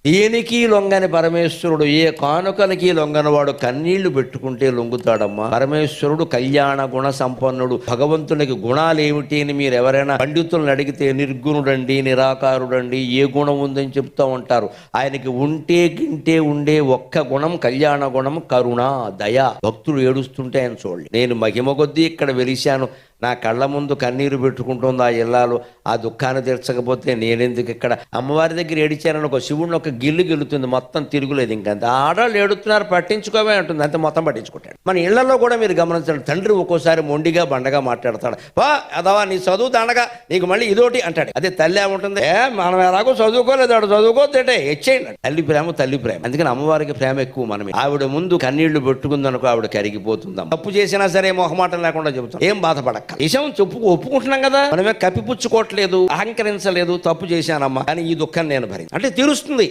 దేనికి లొంగని పరమేశ్వరుడు, ఏ కానుకలకి లొంగనవాడు కన్నీళ్లు పెట్టుకుంటే లొంగుతాడమ్మా. పరమేశ్వరుడు కళ్యాణ గుణ సంపన్నుడు. భగవంతునికి గుణాలేమిటి అని మీరు ఎవరైనా పండితులను అడిగితే నిర్గుణుడండి, నిరాకారుడండి, ఏ గుణం ఉందని చెప్తూ ఉంటారు. ఆయనకి ఉంటే గింటే ఉండే ఒక్క గుణం కళ్యాణ గుణం, కరుణ, దయ. భక్తుడు ఏడుస్తుంటే ఆయన చూడండి. నేను మహిమ కొద్దీ ఇక్కడ వెలిశాను, నా కళ్ళ ముందు కన్నీరు పెట్టుకుంటుంది ఆ ఇల్లాలు. ఆ దుఃఖాన్ని తీర్చకపోతే నేనెందుకు ఇక్కడ? అమ్మవారి దగ్గర ఏడిచానని ఒక శివుడిని ఒక గిల్లు గెలుతుంది, మొత్తం తిరుగులేదు. ఇంకంత ఆడవాళ్ళు ఏడుతున్నారు, పట్టించుకోవే అంటుంది, అంతే, మొత్తం పట్టించుకుంటాడు. మన ఇళ్లలో కూడా మీరు గమనించండి, తండ్రి ఒక్కోసారి మొండిగా బండగా మాట్లాడతాడు. వా అదవా నీ చదువు దండగా, నీకు మళ్ళీ ఇదోటి అంటాడు. అదే తల్లి ఏముంటుంది, మనం ఎలాగో చదువుకోలేదు, ఆడు చదువుకోతే ఇచ్చేయండి. తల్లి ప్రేమ తల్లి ప్రేమ. అందుకని అమ్మవారికి ప్రేమ ఎక్కువ. మనమే ఆవిడ ముందు కన్నీళ్లు పెట్టుకుందనుకో ఆవిడ కరిగిపోతుందాం. తప్పు చేసినా సరే మొహమాటం లేకుండా చెబుతాం, ఏం బాధపడక్క. నిజం ఒప్పుకుంటున్నాం కదా, మనమే కప్పిపుచ్చుకోవట్లేదు, అహంకరించలేదు. తప్పు చేశానమ్మా కానీ ఈ దుఃఖం నేను భరించి అంటే తీరుస్తుంది.